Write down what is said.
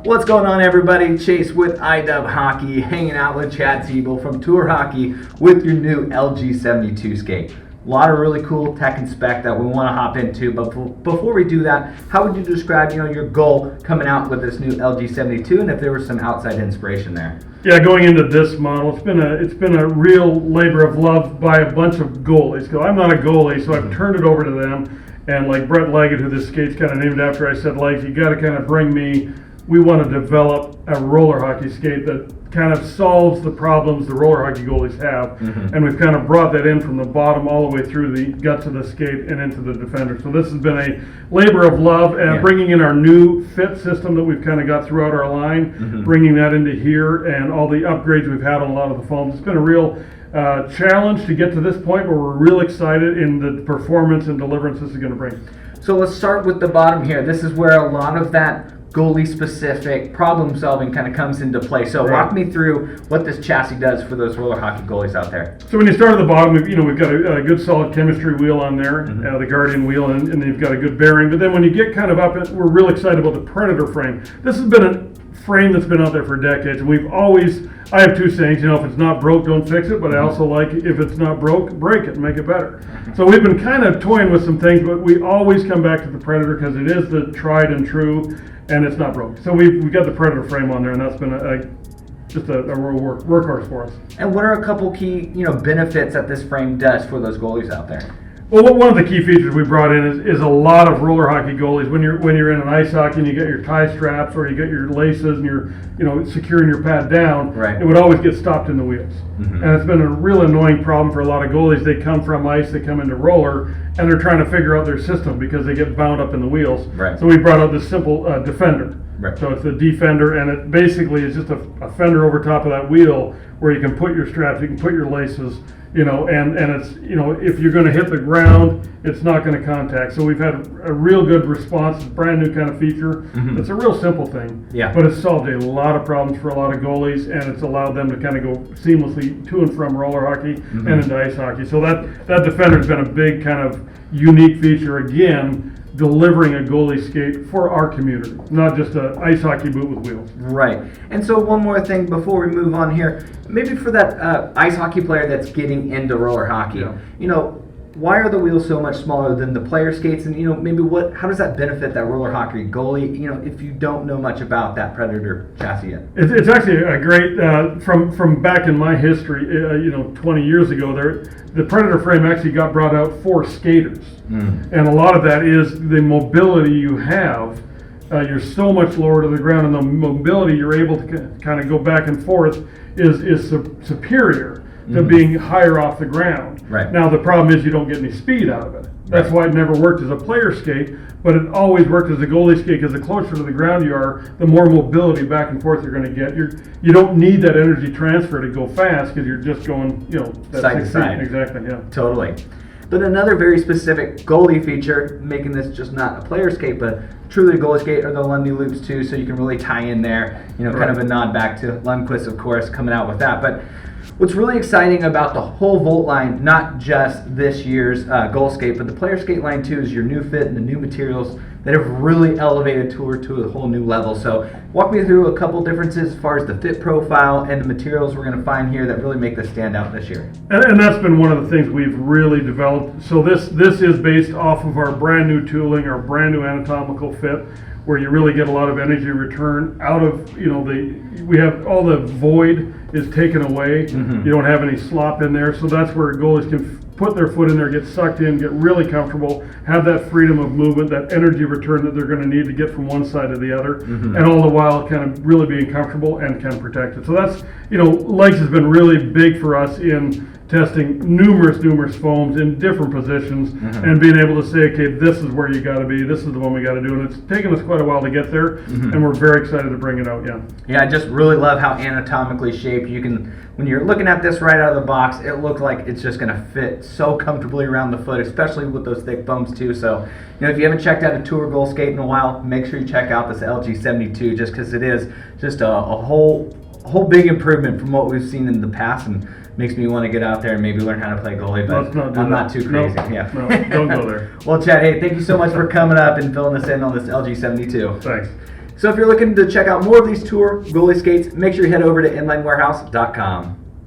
What's going on, everybody? Chase with iDub Hockey, hanging out with Chad Siebel from Tour Hockey with your new LG72 skate. A lot of really cool tech and spec that we want to hop into, but before we do that, how would you describe, your goal coming out with this new LG72, and if there was some outside inspiration there? Yeah, going into this model, it's been a real labor of love by a bunch of goalies. So I'm not a goalie, so I've turned it over to them. And like Brett Leggett, who this skate's kind of named after, I said, Legs, you got to kind of bring me. We want to develop a roller hockey skate that kind of solves the problems the roller hockey goalies have. And we've kind of brought that in from the bottom all the way through the guts of the skate and into the defender. So this has been a labor of love, and bringing in our new fit system that we've kind of got throughout our line, bringing that into here, and all the upgrades we've had on a lot of the foams. It's been a real challenge to get to this point, but we're real excited in the performance and deliverance this is going to bring. So let's start with the bottom here. This is where a lot of that goalie-specific problem-solving kind of comes into play. So walk me through what this chassis does for those roller hockey goalies out there. So when you start at the bottom, we've got a good solid chemistry wheel on there, the Guardian wheel, and then you've got a good bearing. But then when you get kind of up, we're real excited about the Predator frame. This has been a frame that's been out there for decades, and I have two sayings, if it's not broke, don't fix it, but I also like, if it's not broke, break it and make it better. So we've been kind of toying with some things, but we always come back to the Predator because it is the tried and true, and it's not broke. So we've got the Predator frame on there, and that's been just a real workhorse for us. And what are a couple key benefits that this frame does for those goalies out there? Well, one of the key features we brought in is a lot of roller hockey goalies. When you're in an ice hockey and you get your tie straps or you get your laces and you're securing your pad down, it would always get stopped in the wheels. And it's been a real annoying problem for a lot of goalies. They come from ice, they come into roller, and they're trying to figure out their system because they get bound up in the wheels. So we brought out this simple Defender. So it's the Defender, and it basically is just a fender over top of that wheel where you can put your straps, you can put your laces, and it's, if you're going to hit the ground, it's not going to contact. So we've had a real good response. It's a brand new kind of feature. It's a real simple thing, but it's solved a lot of problems for a lot of goalies, and it's allowed them to kind of go seamlessly to and from roller hockey and into ice hockey. So that Defender's been a big kind of unique feature, again, delivering a goalie skate for our community, not just an ice hockey boot with wheels. Right. And so one more thing before we move on here, maybe for that ice hockey player that's getting into roller hockey, why are the wheels so much smaller than the player skates? And maybe how does that benefit that roller hockey goalie? If you don't know much about that Predator chassis yet. It's actually a great from back in my history. 20 years ago, the Predator frame actually got brought out for skaters, and a lot of that is the mobility you have. You're so much lower to the ground, and the mobility you're able to kind of go back and forth is superior to being higher off the ground. Now the problem is you don't get any speed out of it. That's why it never worked as a player skate, but it always worked as a goalie skate, because the closer to the ground you are, the more mobility back and forth you're going to get. You don't need that energy transfer to go fast because you're just going, side to side. Exactly, yeah. Totally. But another very specific goalie feature, making this just not a player skate, but truly a goalie skate, are the Lundy loops too, so you can really tie in there, kind of a nod back to Lundqvist, of course, coming out with that. But what's really exciting about the whole Volt line, not just this year's goal skate, but the player skate line too, is your new fit and the new materials that have really elevated Tour to a whole new level. So walk me through a couple differences as far as the fit profile and the materials we're going to find here that really make this stand out this year. And that's been one of the things we've really developed. So this is based off of our brand new tooling, our brand new anatomical fit, where you really get a lot of energy return out of, we have all the void is taken away. You don't have any slop in there. So that's where goalies can put their foot in there, get sucked in, get really comfortable, have that freedom of movement, that energy return that they're going to need to get from one side to the other, and all the while kind of really being comfortable and can protect it. So that's, Legs has been really big for us in testing numerous foams in different positions, and being able to say, okay, this is where you got to be, this is the one we got to do, and it's taken us quite a while to get there, and we're very excited to bring it out. I just really love how anatomically shaped you can. When you're looking at this right out of the box, it looks like it's just going to fit so comfortably around the foot, especially with those thick foams too. So, if you haven't checked out a Tour goal skate in a while, make sure you check out this LG72, just because it is just a whole big improvement from what we've seen in the past, and makes me want to get out there and maybe learn how to play goalie, but I'm not too crazy. No, don't go there. Well, Chad, hey, thank you so much for coming up and filling us in on this LG72. Thanks. So if you're looking to check out more of these tour goalie skates, make sure you head over to inlinewarehouse.com.